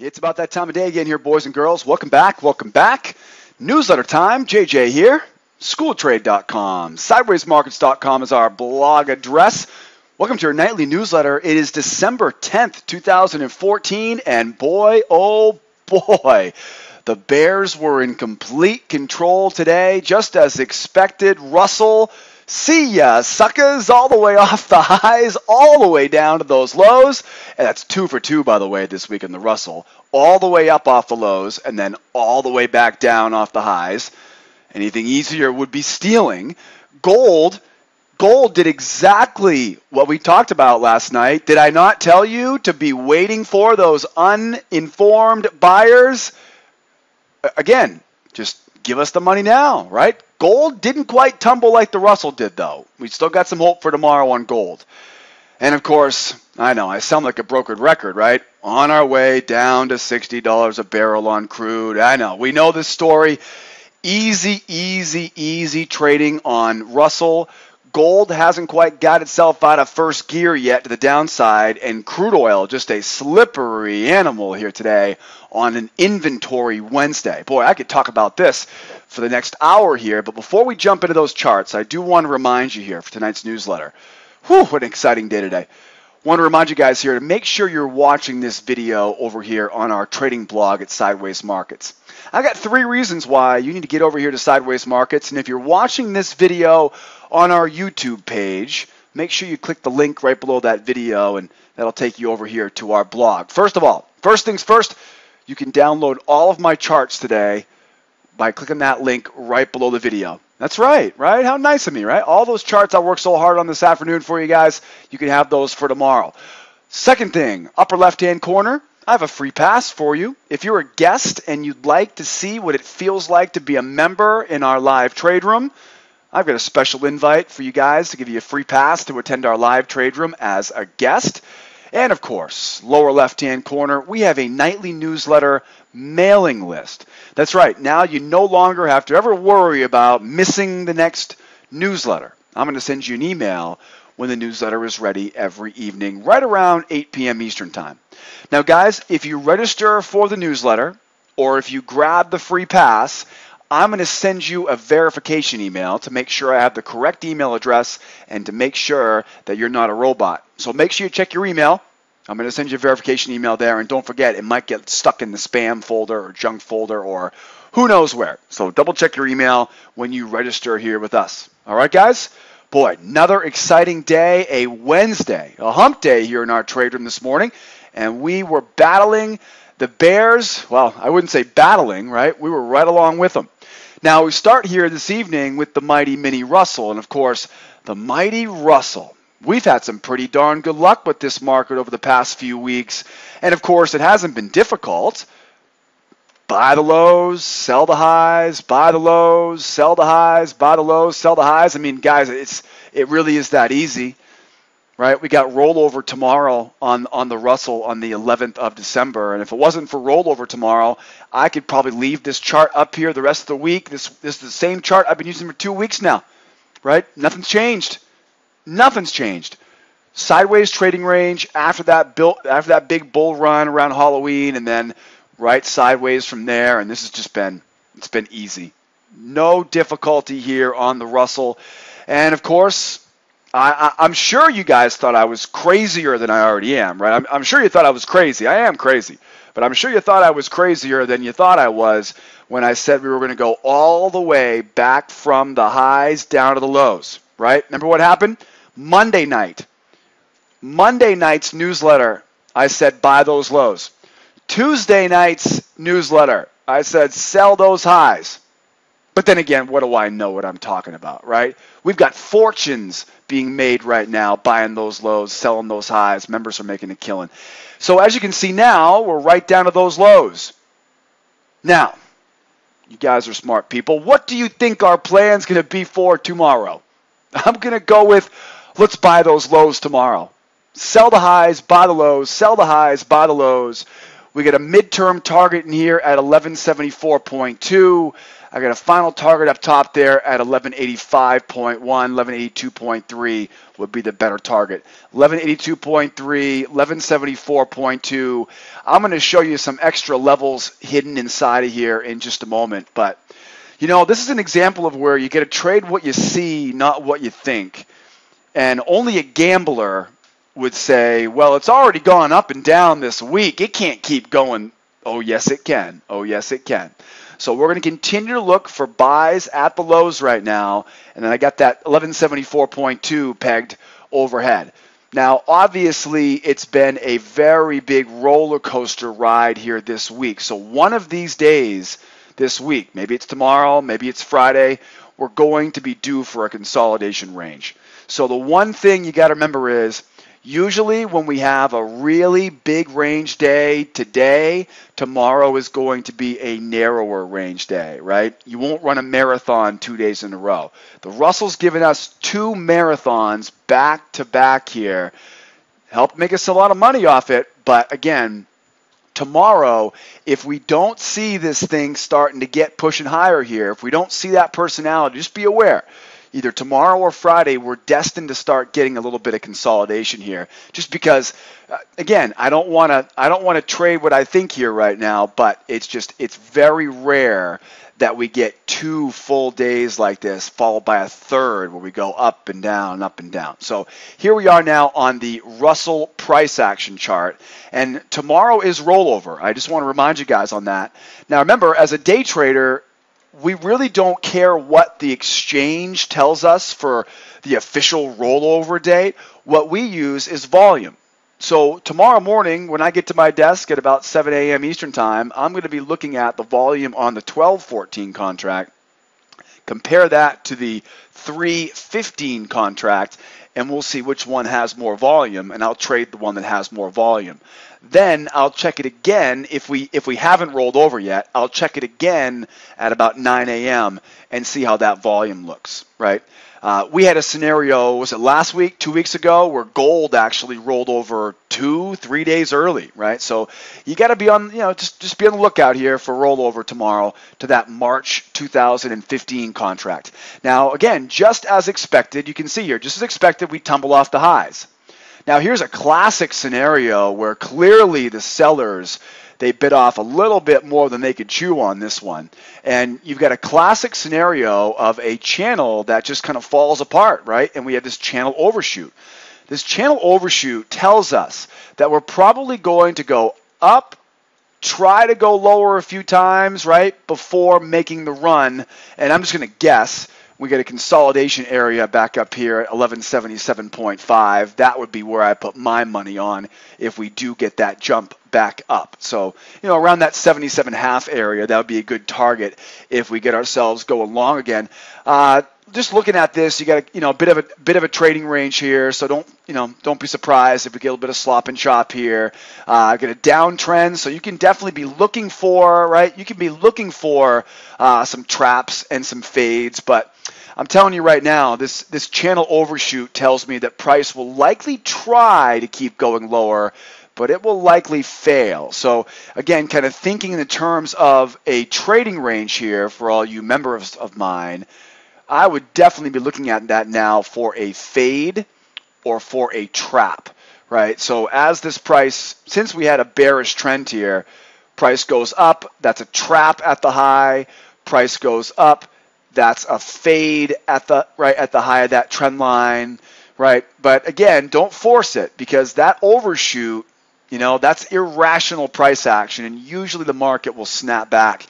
It's about that time of day again here, boys and girls. Welcome back. Welcome back. Newsletter time. JJ here. SchoolOfTrade.com. SidewaysMarkets.com is our blog address. Welcome to your nightly newsletter. It is December 10th, 2014, and boy, oh boy, the Bears were in complete control today, just as expected. Russell, see ya, suckers, all the way off the highs, all the way down to those lows. And that's 2 for 2, by the way, this week in the Russell. All the way up off the lows, and then all the way back down off the highs. Anything easier would be stealing. Gold did exactly what we talked about last night. Did I not tell you to be waiting for those uninformed buyers? Again, just give us the money now, right? Gold didn't quite tumble like the Russell did, though. We still got some hope for tomorrow on gold. And, of course, I know, I sound like a brokered record, right? On our way down to $60 a barrel on crude. I know, we know this story. Easy trading on Russell. Gold hasn't quite got itself out of first gear yet to the downside, and crude oil, just a slippery animal here today on an inventory Wednesday. Boy, I could talk about this for the next hour here, but before we jump into those charts, I do want to remind you here for tonight's newsletter. Whew, what an exciting day today. I want to remind you guys here to make sure you're watching this video over here on our trading blog at Sideways Markets. I got 3 reasons why you need to get over here to Sideways Markets, and if you're watching this video on our YouTube page, make sure you click the link right below that video, and that'll take you over here to our blog. First of all, first things first, you can download all of my charts today by clicking that link right below the video. That's right? How nice of me, right? All those charts I worked so hard on this afternoon for you guys, you can have those for tomorrow. Second thing, upper left-hand corner, I have a free pass for you. If you're a guest and you'd like to see what it feels like to be a member in our live trade room, I've got a special invite for you guys to give you a free pass to attend our live trade room as a guest. And of course, lower left-hand corner, we have a nightly newsletter mailing list. That's right, now you no longer have to ever worry about missing the next newsletter. I'm going to send you an email when the newsletter is ready every evening, right around 8 p.m. Eastern Time. Now guys, if you register for the newsletter, or if you grab the free pass, I'm going to send you a verification email to make sure I have the correct email address and to make sure that you're not a robot. So make sure you check your email. I'm going to send you a verification email there, and don't forget, it might get stuck in the spam folder or junk folder or who knows where. So double check your email when you register here with us. All right, guys? Boy, another exciting day, a Wednesday, a hump day here in our trade room this morning, and we were battling the Bears. Well, I wouldn't say battling, right? We were right along with them. Now, we start here this evening with the mighty mini Russell, and of course, the mighty Russell. We've had some pretty darn good luck with this market over the past few weeks, and of course, it hasn't been difficult. Buy the lows, sell the highs, buy the lows, sell the highs, buy the lows, sell the highs. I mean, guys, it really is that easy, right? We got rollover tomorrow on the Russell on the 11th of December, and if it wasn't for rollover tomorrow, I could probably leave this chart up here the rest of the week. This is the same chart I've been using for 2 weeks now, right? Nothing's changed. Nothing's changed. Sideways trading range after that big bull run around Halloween, and then right sideways from there, and this has just been easy. No difficulty here on the Russell. And of course, I'm sure you guys thought I was crazier than I already am, right? I'm sure you thought I was crazy. I am crazy. But I'm sure you thought I was crazier than you thought I was when I said we were going to go all the way back from the highs down to the lows, right? Remember what happened? Monday night's newsletter, I said buy those lows. Tuesday night's newsletter, I said sell those highs. But then again, what do I know what I'm talking about, right? We've got fortunes being made right now, buying those lows, selling those highs. Members are making a killing. So as you can see now, we're right down to those lows. Now, you guys are smart people. What do you think our plan's going to be for tomorrow? I'm going to go with let's buy those lows tomorrow. Sell the highs, buy the lows, sell the highs, buy the lows. We got a midterm target in here at 1174.2. I got a final target up top there at 1185.1, 1182.3 would be the better target. 1182.3, 1174.2. I'm going to show you some extra levels hidden inside of here in just a moment. But, you know, this is an example of where you got to trade what you see, not what you think. And only a gambler would say, well, it's already gone up and down this week. It can't keep going. Oh, yes, it can. Oh, yes, it can. So we're going to continue to look for buys at the lows right now. And then I got that 1174.2 pegged overhead. Now, obviously, it's been a very big roller coaster ride here this week. So one of these days this week, maybe it's tomorrow, maybe it's Friday, we're going to be due for a consolidation range. So the one thing you got to remember is, usually when we have a really big range day today, tomorrow is going to be a narrower range day, right? You won't run a marathon 2 days in a row. The Russell's given us 2 marathons back to back here. Helped make us a lot of money off it, but again, tomorrow, if we don't see this thing starting to get pushing higher here, if we don't see that personality, just be aware. Either tomorrow or Friday, we're destined to start getting a little bit of consolidation here. Just because, again, I don't want to trade what I think here right now, but it's very rare that we get 2 full days like this, followed by a third where we go up and down, up and down. So here we are now on the Russell price action chart, and tomorrow is rollover. I just want to remind you guys on that. Now remember, as a day trader, we really don't care what the exchange tells us for the official rollover date. What we use is volume. So tomorrow morning, when I get to my desk at about 7 a.m. Eastern Time, I'm going to be looking at the volume on the 12/14 contract, compare that to the 3/15 contract, and we'll see which one has more volume, and I'll trade the one that has more volume. Then I'll check it again. If we haven't rolled over yet, I'll check it again at about 9 a.m. and see how that volume looks, right? We had a scenario, was it last week, 2 weeks ago, where gold actually rolled over 2-3 days early, right? So you got to be on, just be on the lookout here for rollover tomorrow to that March 2015 contract. Now, again, just as expected, you can see here, just as expected, we tumble off the highs. Now, here's a classic scenario where clearly the sellers, they bit off a little bit more than they could chew on this one. And you've got a classic scenario of a channel that just kind of falls apart, right? And we have this channel overshoot. This channel overshoot tells us that we're probably going to go up, try to go lower a few times, right, before making the run. And I'm just going to guess. We get a consolidation area back up here at 1177.5. That would be where I put my money on if we do get that jump back up. So, around that 77.5 area, that would be a good target if we get ourselves going long again. Just looking at this, you got a bit of a trading range here, so don't be surprised if we get a little bit of slop and chop here. Get a downtrend, so you can definitely be looking for, right? You can be looking for some traps and some fades, but I'm telling you right now, this channel overshoot tells me that price will likely try to keep going lower, but it will likely fail. So again, kind of thinking in the terms of a trading range here for all you members of mine, I would definitely be looking at that now for a fade or for a trap, right? So as this price, since we had a bearish trend here, price goes up, that's a trap at the high. Price goes up, that's a fade at the high of that trend line, right? But again, don't force it, because that overshoot, that's irrational price action, and usually the market will snap back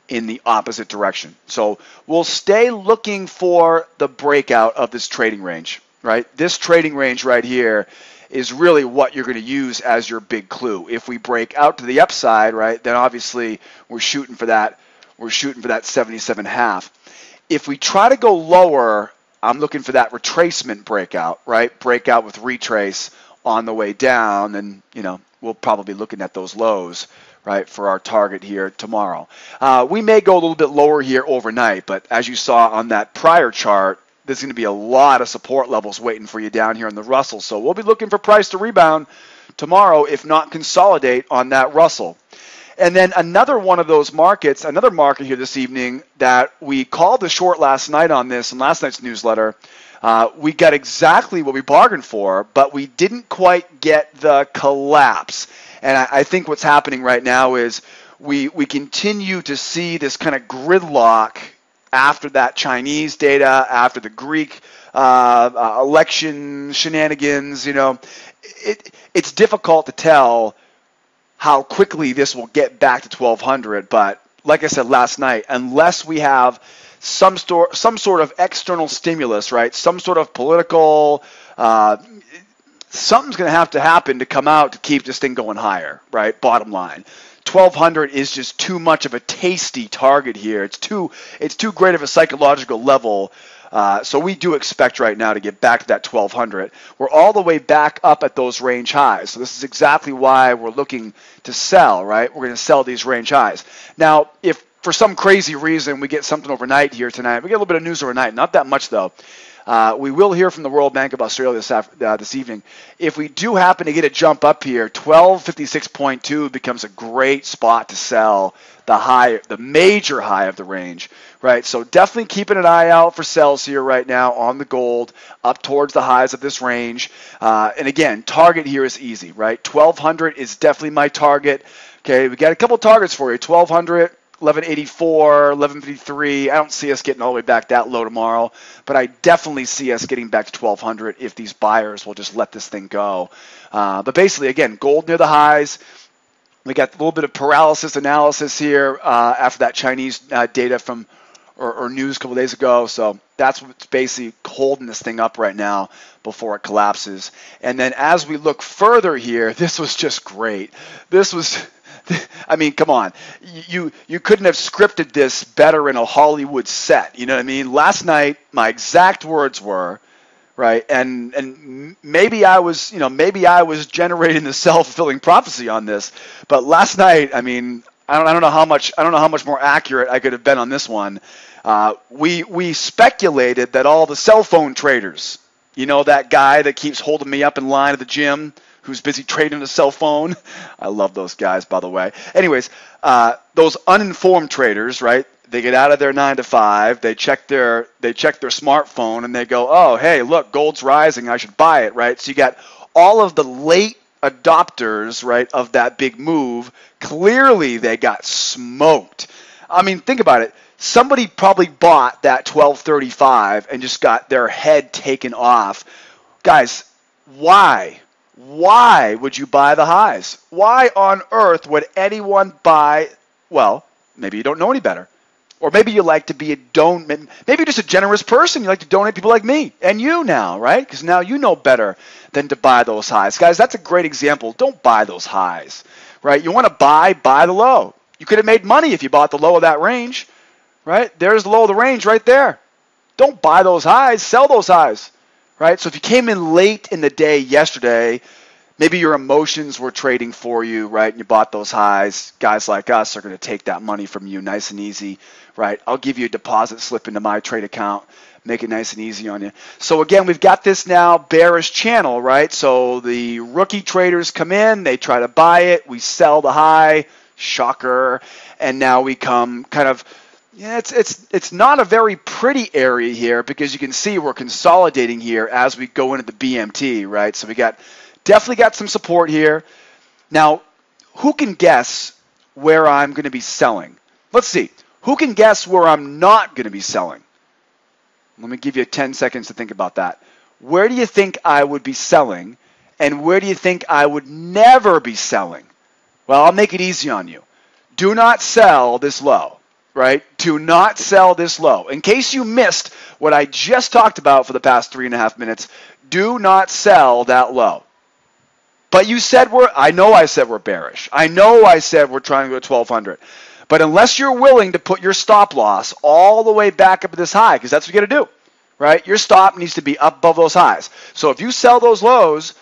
in the opposite direction. So we'll stay looking for the breakout of this trading range, right? This trading range right here is really what you're going to use as your big clue. If we break out to the upside, right, then obviously we're shooting for that 77.5. If we try to go lower, I'm looking for that retracement breakout, right? Breakout with retrace on the way down, and we'll probably be looking at those lows, right, for our target here tomorrow. We may go a little bit lower here overnight, but as you saw on that prior chart, there's going to be a lot of support levels waiting for you down here in the Russell. So we'll be looking for price to rebound tomorrow, if not consolidate on that Russell. And then another one of those markets, another market here this evening that we called the short last night on this in last night's newsletter. We got exactly what we bargained for, but we didn't quite get the collapse. And I think what's happening right now is we continue to see this kind of gridlock after that Chinese data, after the Greek election shenanigans. It's difficult to tell how quickly this will get back to 1200, but like I said last night, unless we have some sort of external stimulus, right? Some sort of political, something's going to have to happen to come out to keep this thing going higher, right? Bottom line. 1200 is just too much of a tasty target here. It's too great of a psychological level. So we do expect right now to get back to that 1200. We're all the way back up at those range highs. So this is exactly why we're looking to sell, right? We're going to sell these range highs. Now, if for some crazy reason we get something overnight here tonight, we get a little bit of news overnight, not that much though. We will hear from the World Bank of Australia this evening. If we do happen to get a jump up here, 1256.2 becomes a great spot to sell the major high of the range, right? So definitely keeping an eye out for sells here right now on the gold up towards the highs of this range. And again, target here is easy, right? 1200 is definitely my target. Okay, we got a couple targets for you. 1200. 1184, 1153. I don't see us getting all the way back that low tomorrow, but I definitely see us getting back to 1200 if these buyers will just let this thing go. But basically, again, gold near the highs. We got a little bit of paralysis analysis here after that Chinese data from or news a couple days ago. So that's what's basically holding this thing up right now before it collapses. And then as we look further here, this was just great. This was... I mean, come on. You couldn't have scripted this better in a Hollywood set. You know what I mean? Last night, my exact words were, right, and maybe I was generating the self-fulfilling prophecy on this, but last night, I mean, I don't know how much more accurate I could have been on this one. We speculated that all the cell phone traders, that guy that keeps holding me up in line at the gym, who's busy trading a cell phone. I love those guys, by the way. Anyways, those uninformed traders, right? They get out of their 9 to 5. They check their smartphone and they go, oh, hey, look, gold's rising. I should buy it, right? So you got all of the late adopters, right, of that big move. Clearly, they got smoked. I mean, think about it. Somebody probably bought that 1235 and just got their head taken off. Guys, why? Why would you buy the highs? Why on earth would anyone buy? Well, maybe you don't know any better. Or maybe you like to be maybe you're just a generous person. You like to donate people like me and you now, right? Because now you know better than to buy those highs. Guys, that's a great example. Don't buy those highs, right? You want to buy the low. You could have made money if you bought the low of that range, right? There's the low of the range right there. Don't buy those highs. Sell those highs. Right? So if you came in late in the day yesterday, maybe your emotions were trading for you, right? And you bought those highs. Guys like us are going to take that money from you nice and easy, right? I'll give you a deposit slip into my trade account, make it nice and easy on you. So again, we've got this now bearish channel, right? So the rookie traders come in, they try to buy it, we sell the high, shocker, and now we come kind of... Yeah, it's not a very pretty area here because you can see we're consolidating here as we go into the BMT, right? So we definitely got some support here. Now, who can guess where I'm going to be selling? Let's see. Who can guess where I'm not going to be selling? Let me give you 10 seconds to think about that. Where do you think I would be selling, and where do you think I would never be selling? Well, I'll make it easy on you. Do not sell this low. Right? Do not sell this low. In case you missed what I just talked about for the past 3.5 minutes, do not sell that low. But you said I know I said we're bearish. I know I said we're trying to go to 1200. But unless you're willing to put your stop loss all the way back up to this high, because that's what you got to do, right? Your stop needs to be up above those highs. So if you sell those lows,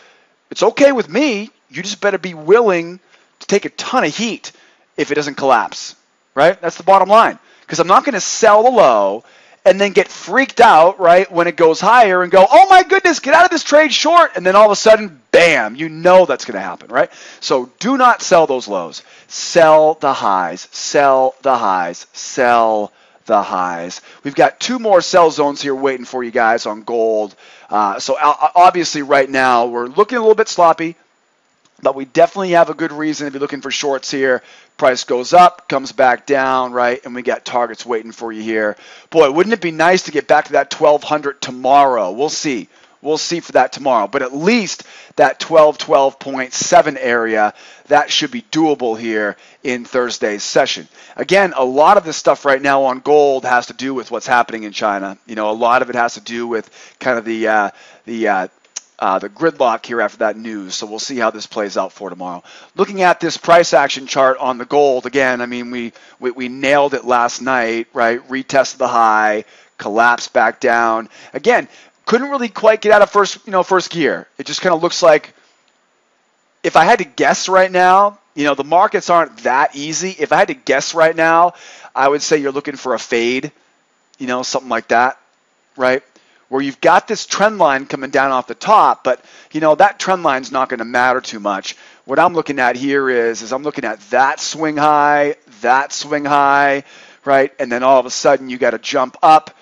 it's okay with me. You just better be willing to take a ton of heat if it doesn't collapse. Right? That's the bottom line. Because I'm not going to sell the low and then get freaked out, right, when it goes higher and go, oh my goodness, get out of this trade short, and then all of a sudden, bam, you know that's going to happen, right? So do not sell those lows. Sell the highs, sell the highs, sell the highs. We've got two more sell zones here waiting for you guys on gold. So obviously right now we're looking a little bit sloppy, but we definitely have a good reason to be looking for shorts here. Price goes up, comes back down, right? And we got targets waiting for you here. Boy, wouldn't it be nice to get back to that 1200 tomorrow? We'll see. We'll see for that tomorrow. But at least that 12.7 area, that should be doable here in Thursday's session. Again, a lot of this stuff right now on gold has to do with what's happening in China. You know, a lot of it has to do with kind of the gridlock here after that news. So we'll see how this plays out for tomorrow. Looking at this price action chart on the gold, again, I mean, we nailed it last night, right? Retested the high, collapsed back down. Again, couldn't really quite get out of first gear. It just kind of looks like, if I had to guess right now, you know, the markets aren't that easy. If I had to guess right now, I would say you're looking for a fade, you know, something like that, right? Where you've got this trend line coming down off the top, but, you know, that trend line's not going to matter too much. What I'm looking at here is I'm looking at that swing high, right? And then all of a sudden you got to jump up,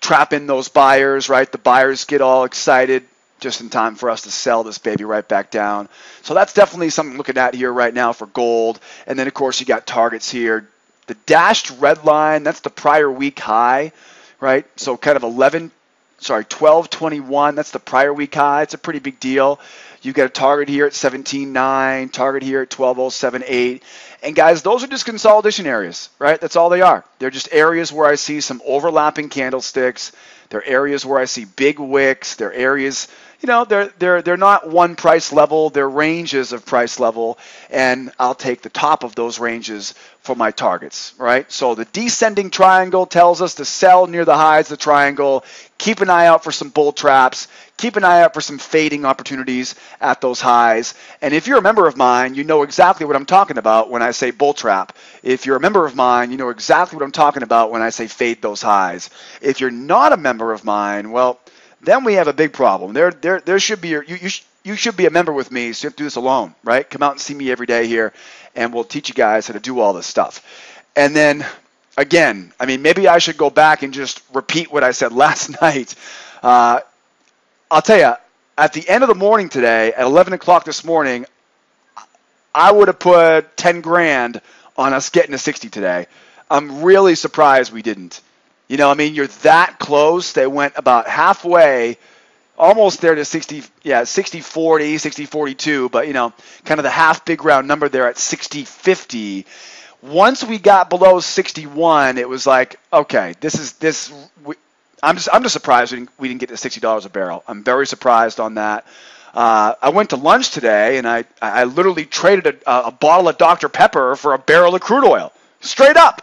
trap in those buyers, right? The buyers get all excited just in time for us to sell this baby right back down. So that's definitely something I'm looking at here right now for gold. And then, of course, you got targets here. The dashed red line, that's the prior week high, right? So kind of 12.21, that's the prior week high. It's a pretty big deal. You got a target here at 17.9, target here at 12.078. And guys, those are just consolidation areas, right? That's all they are. They're just areas where I see some overlapping candlesticks. They're areas where I see big wicks. They're areas, you know, they're not one price level. They're ranges of price level, and I'll take the top of those ranges for my targets, right? So the descending triangle tells us to sell near the highs of the triangle. Keep an eye out for some bull traps. Keep an eye out for some fading opportunities at those highs. And if you're a member of mine, you know exactly what I'm talking about when I say bull trap. If you're a member of mine, you know exactly what I'm talking about when I say fade those highs. If you're not a member of mine, well, then we have a big problem. There should be you should be a member with me, so you have to do this alone, right? Come out and see me every day here, and we'll teach you guys how to do all this stuff. And then, again, I mean, maybe I should go back and just repeat what I said last night. I'll tell you, at the end of the morning today, at 11 o'clock this morning, I would have put 10 grand on us getting to 60 today. I'm really surprised we didn't. You know, I mean, you're that close. They went about halfway, almost there to 60, 60-40, 60-42, but, you know, kind of the half big round number there at 60-50. Once we got below 61, it was like, okay, I'm just surprised we didn't get to $60 a barrel. I'm very surprised on that. I went to lunch today, and I literally traded a bottle of Dr. Pepper for a barrel of crude oil. Straight up.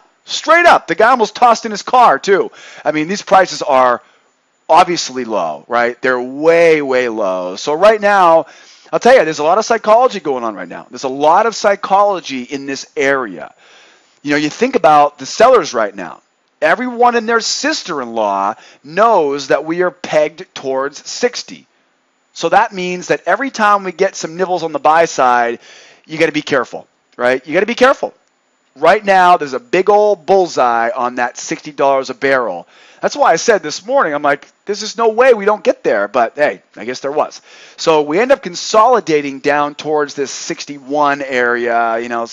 The guy almost tossed in his car, too. I mean, these prices are obviously low, right? They're way, way low. So right now, I'll tell you, there's a lot of psychology going on right now. There's a lot of psychology in this area. You know, you think about the sellers right now. Everyone and their sister-in-law knows that we are pegged towards 60. So that means that every time we get some nibbles on the buy side, you got to be careful, right? You got to be careful. Right now, there's a big old bullseye on that $60 a barrel. That's why I said this morning, I'm like, there's just no way we don't get there. But, hey, I guess there was. So we end up consolidating down towards this 61 area, you know,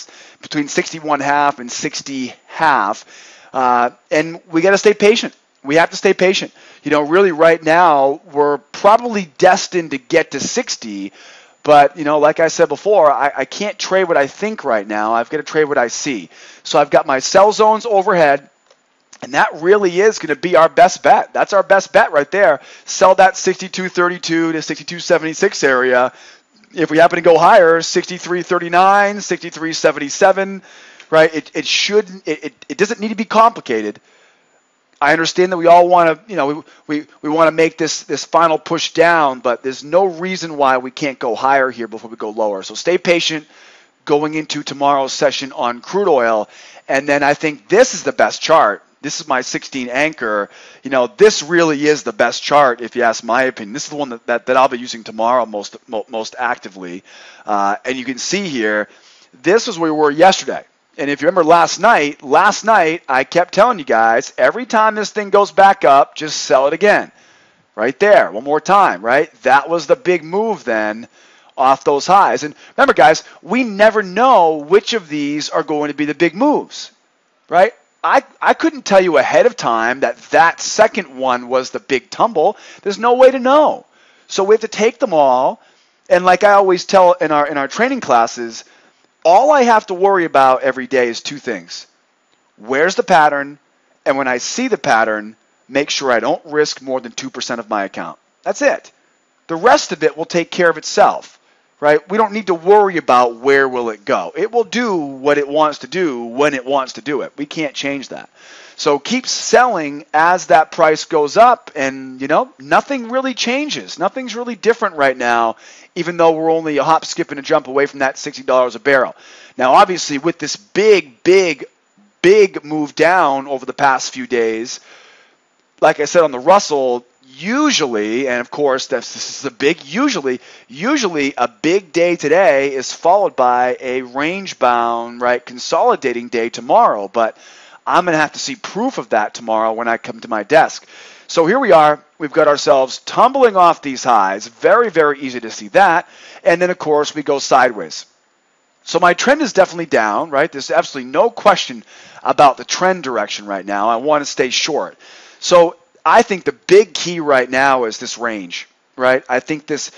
between 61.5 and 60.5. And we got to stay patient. We have to stay patient. You know, really right now, we're probably destined to get to 60. But, you know, like I said before, I can't trade what I think right now. I've got to trade what I see. So I've got my sell zones overhead, and that really is going to be our best bet. That's our best bet right there. Sell that 62.32 to 62.76 area. If we happen to go higher, 63.39, 63.77, right? It doesn't need to be complicated. I understand that we all want to, you know, we want to make this final push down, but there's no reason why we can't go higher here before we go lower. So stay patient going into tomorrow's session on crude oil. And then I think this is the best chart. this is my 16 anchor. You know, this really is the best chart, if you ask my opinion. This is the one that I'll be using tomorrow most actively. And you can see here, this is where we were yesterday. And if you remember last night I kept telling you guys, every time this thing goes back up, just sell it again. Right there, one more time, right? That was the big move then off those highs. And remember, guys, we never know which of these are going to be the big moves, right? I couldn't tell you ahead of time that second one was the big tumble. There's no way to know. So we have to take them all. And like I always tell in our training classes, all I have to worry about every day is two things. Where's the pattern? And when I see the pattern, make sure I don't risk more than 2% of my account. That's it. The rest of it will take care of itself, right? We don't need to worry about where will it go. It will do what it wants to do when it wants to do it. We can't change that. So keep selling as that price goes up, and you know, nothing really changes. Nothing's really different right now, even though we're only a hop, skip, and a jump away from that $60 a barrel. Now, obviously, with this big move down over the past few days, like I said on the Russell, usually, and of course this is a big usually a big day today is followed by a range-bound, right, consolidating day tomorrow. But I'm going to have to see proof of that tomorrow when I come to my desk. So here we are. We've got ourselves tumbling off these highs. Very, very easy to see that. And then, of course, we go sideways. So my trend is definitely down, right? There's absolutely no question about the trend direction right now. I want to stay short. So I think the big key right now is this range, right? I think this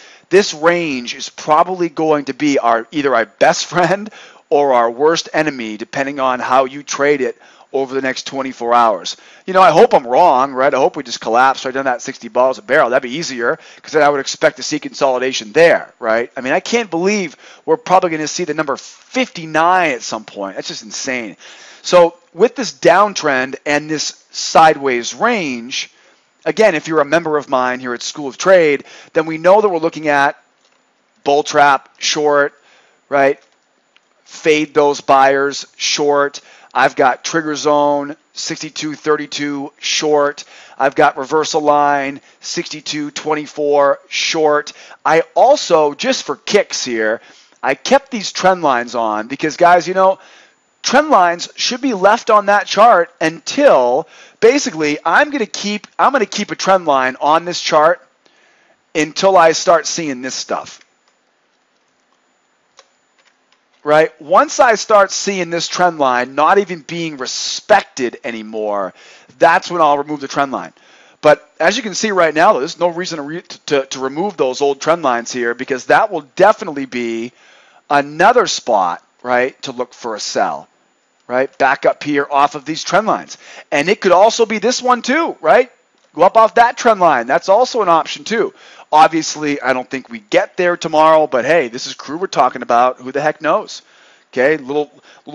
range is probably going to be either our best friend or our worst enemy, depending on how you trade it over the next 24 hours. You know, I hope I'm wrong, right? I hope we just collapse right down that $60 a barrel. That'd be easier, because then I would expect to see consolidation there, right? I mean, I can't believe we're probably going to see the number 59 at some point. That's just insane. So with this downtrend and this sideways range, again, if you're a member of mine here at School of Trade, then we know that we're looking at bull trap, short, right? Fade those buyers, short. I've got trigger zone, 62.32, short. I've got reversal line, 62.24, short. I also, just for kicks here, I kept these trend lines on because, guys, you know, trend lines should be left on that chart until, basically, I'm going to keep a trend line on this chart until I start seeing this stuff. Right? Once I start seeing this trend line not even being respected anymore, that's when I'll remove the trend line. But as you can see right now, there's no reason to remove those old trend lines here, because that will definitely be another spot, right, to look for a sell, right? Back up here off of these trend lines. And it could also be this one too, right? Go up off that trend line. That's also an option too. Obviously, I don't think we get there tomorrow, but hey, this is Crude we're talking about. Who the heck knows? Okay, little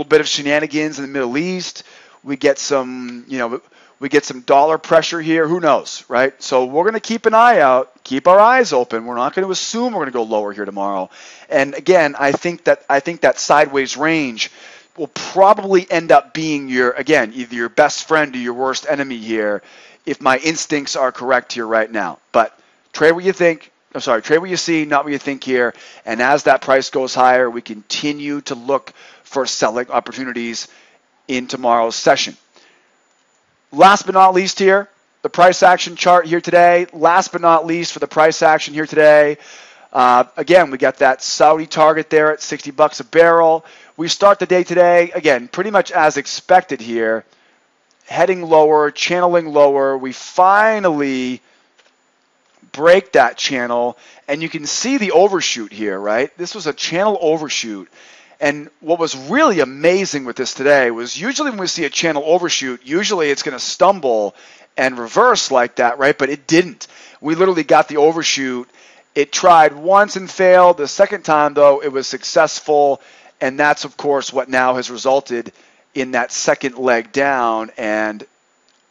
bit of shenanigans in the Middle East. We get some, you know, we get some dollar pressure here. Who knows, right? So we're going to keep an eye out, keep our eyes open. We're not going to assume we're going to go lower here tomorrow. And again, I think that sideways range will probably end up being either your best friend or your worst enemy here, if my instincts are correct here right now. But trade what you think. Trade what you see, not what you think here. And as that price goes higher, we continue to look for selling opportunities in tomorrow's session. Last but not least here, the price action chart here today. Last but not least for the price action here today. Again, we got that Saudi target there at $60 a barrel. We start the day today, again, pretty much as expected here. Heading lower, channeling lower. We finally break that channel, and you can see the overshoot here, right? This was a channel overshoot. And what was really amazing with this today was usually when we see a channel overshoot, usually it's going to stumble and reverse like that, right? But it didn't. We literally got the overshoot. It tried once and failed. The second time, though, it was successful. And that's, of course, what now has resulted in that second leg down and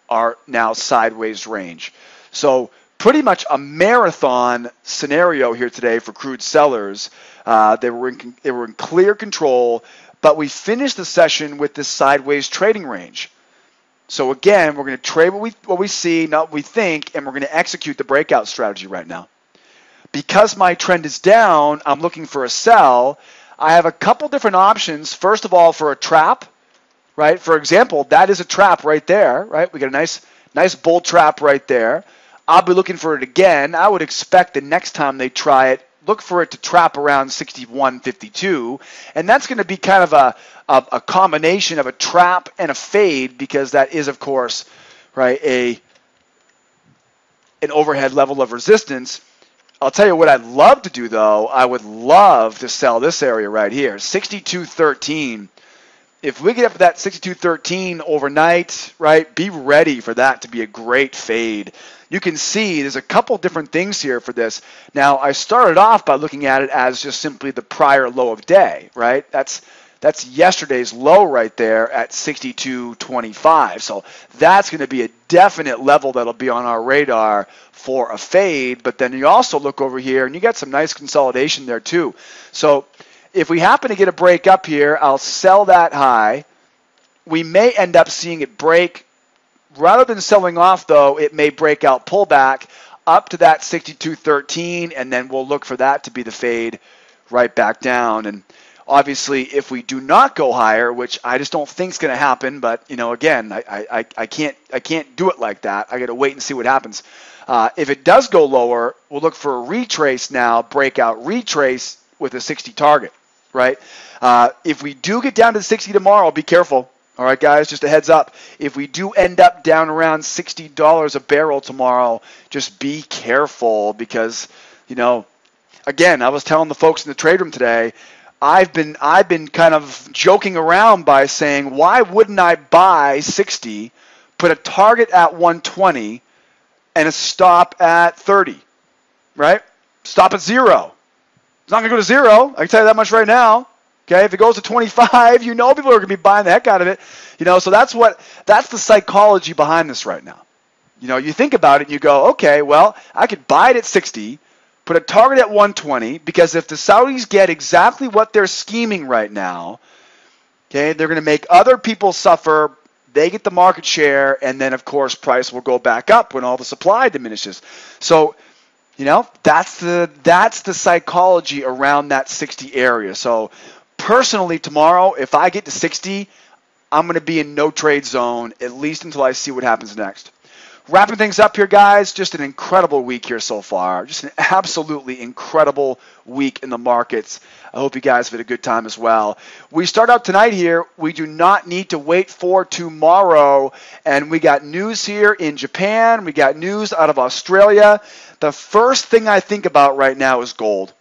our now sideways range. So pretty much a marathon scenario here today for crude sellers. They were in clear control, but we finished the session with this sideways trading range. So again, we're going to trade what we see, not what we think, and we're going to execute the breakout strategy right now. Because my trend is down, I'm looking for a sell. I have a couple different options. First of all, for a trap, right? For example, that is a trap right there, right? We got a nice bull trap right there. I'll be looking for it again. I would expect the next time they try it, look for it to trap around 61.52, and that's going to be kind of a combination of a trap and a fade, because that is, of course, right, an overhead level of resistance. I'll tell you what I'd love to do, though. I would love to sell this area right here, 62.13. If we get up to that 62.13 overnight, right, be ready for that to be a great fade. You can see there's a couple different things here for this. Now, I started off by looking at it as just simply the prior low of day, right? That's yesterday's low right there at 62.25. So that's going to be a definite level that'll be on our radar for a fade. But then you also look over here, and you got some nice consolidation there too. So if we happen to get a break up here, I'll sell that high. We may end up seeing it break. Rather than selling off, though, it may break out pullback up to that 62.13, and then we'll look for that to be the fade right back down. And obviously, if we do not go higher, which I just don't think is going to happen, but again, I can't do it like that. I got to wait and see what happens. If it does go lower, we'll look for a retrace now, breakout retrace with a 60 target, right? If we do get down to 60 tomorrow, be careful. All right, guys, just a heads up. If we do end up down around $60 a barrel tomorrow, just be careful, because, again, I was telling the folks in the trade room today, I've been kind of joking around by saying, why wouldn't I buy 60, put a target at 120, and a stop at 30, right? Stop at 0. It's not going to go to 0. I can tell you that much right now. Okay, if it goes to 25, people are going to be buying the heck out of it. So that's the psychology behind this right now. You think about it and you go, okay, well, I could buy it at 60, put a target at 120, because if the Saudis get exactly what they're scheming right now, okay, they're going to make other people suffer. They get the market share, and then, of course, price will go back up when all the supply diminishes. So, that's the psychology around that 60 area. So, personally, tomorrow, if I get to 60, I'm going to be in no trade zone, at least until I see what happens next. Wrapping things up here, guys, just an incredible week here so far. Just an absolutely incredible week in the markets. I hope you guys have had a good time as well. We start out tonight here. We do not need to wait for tomorrow. And we got news here in Japan. We got news out of Australia. The first thing I think about right now is gold.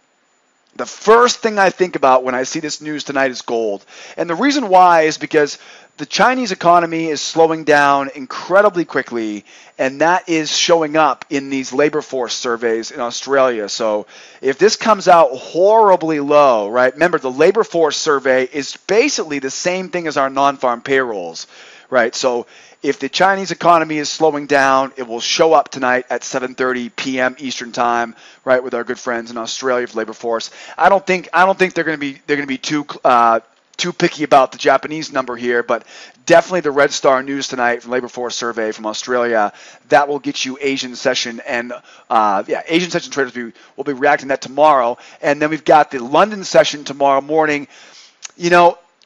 The first thing I think about when I see this news tonight is gold. And the reason why is because the Chinese economy is slowing down incredibly quickly, and that is showing up in these labor force surveys in Australia. So if this comes out horribly low, right? Remember, the labor force survey is basically the same thing as our non-farm payrolls, right? So if the Chinese economy is slowing down, it will show up tonight at 7:30 p.m. Eastern time, right, with our good friends in Australia for labor force. I don't think they're going to be too picky about the Japanese number here, but definitely the Red Star news tonight from labor force survey from Australia, that will get you Asian session, and Asian session traders will be reacting to that tomorrow. And then we've got the London session tomorrow morning.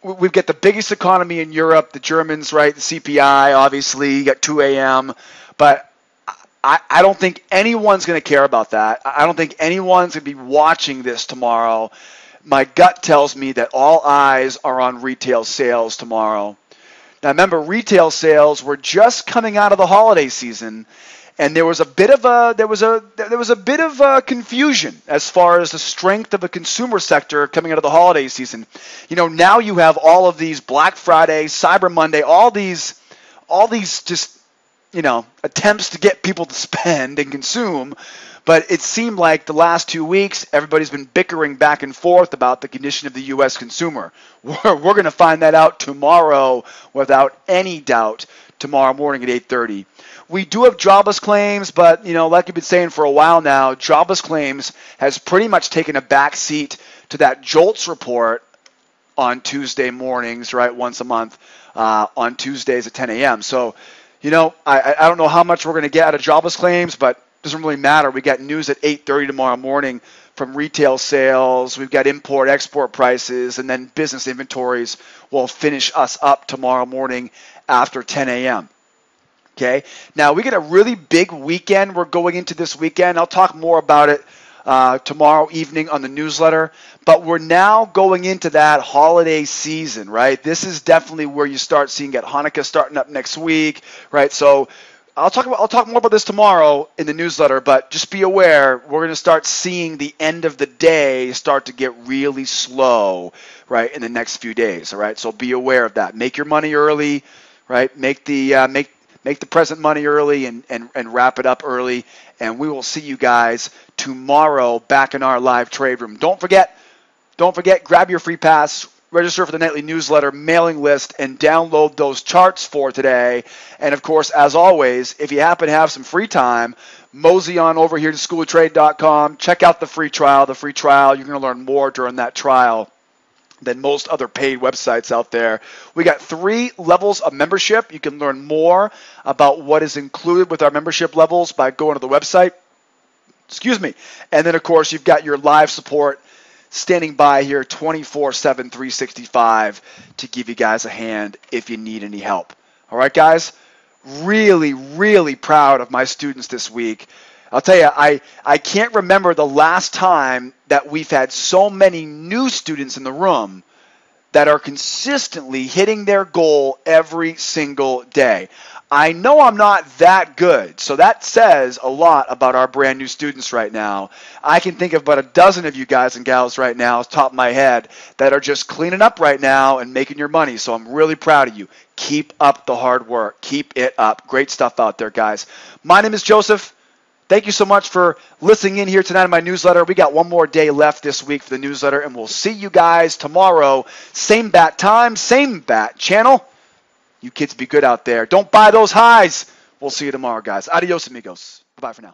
We've got the biggest economy in Europe, the Germans, right? The CPI, obviously, you got 2 a.m. But I don't think anyone's going to care about that. I don't think anyone's going to be watching this tomorrow. My gut tells me that all eyes are on retail sales tomorrow. Now, remember, retail sales were just coming out of the holiday season, and there was a bit of confusion as far as the strength of the consumer sector coming out of the holiday season. Now you have all of these Black Friday, Cyber Monday, all these just attempts to get people to spend and consume. But it seemed like the last 2 weeks, everybody's been bickering back and forth about the condition of the U.S. consumer. We're going to find that out tomorrow without any doubt, tomorrow morning at 8:30. We do have jobless claims, but, like we've been saying for a while now, jobless claims has pretty much taken a back seat to that JOLTS report on Tuesday mornings, right, once a month on Tuesdays at 10 a.m. So, I don't know how much we're going to get out of jobless claims, but it doesn't really matter. We got news at 8:30 tomorrow morning from retail sales. We've got import-export prices, and then business inventories will finish us up tomorrow morning after 10 a.m. Okay, now we get a really big weekend we're going into this weekend. I'll talk more about it tomorrow evening on the newsletter, but we're now going into that holiday season, right? This is definitely where you start seeing Hanukkah starting up next week, right? So I'll talk more about this tomorrow in the newsletter, but just be aware we're going to start seeing the end of the day start to get really slow, right, in the next few days, all right? So be aware of that. Make your money early, right? Make the present money early and wrap it up early, and we will see you guys tomorrow back in our live trade room. Don't forget, grab your free pass, register for the nightly newsletter mailing list, and download those charts for today. And of course, as always, if you happen to have some free time, mosey on over here to SchoolOfTrade.com. Check out the free trial. You're going to learn more during that trial than most other paid websites out there. We got 3 levels of membership. You can learn more about what is included with our membership levels by going to the website. And then, of course, you've got your live support standing by here 24/7, 365 to give you guys a hand if you need any help. All right, guys? Really, really proud of my students this week. I'll tell you, I can't remember the last time that we've had so many new students in the room that are consistently hitting their goal every single day. I know I'm not that good, so that says a lot about our brand new students right now. I can think of about a dozen of you guys and gals right now, off the top of my head, that are just cleaning up right now and making your money, so I'm really proud of you. Keep up the hard work. Keep it up. Great stuff out there, guys. My name is Joseph. Thank you so much for listening in here tonight in my newsletter. We got one more day left this week for the newsletter, and we'll see you guys tomorrow. Same bat time, same bat channel. You kids be good out there. Don't buy those highs. We'll see you tomorrow, guys. Adios, amigos. Bye-bye for now.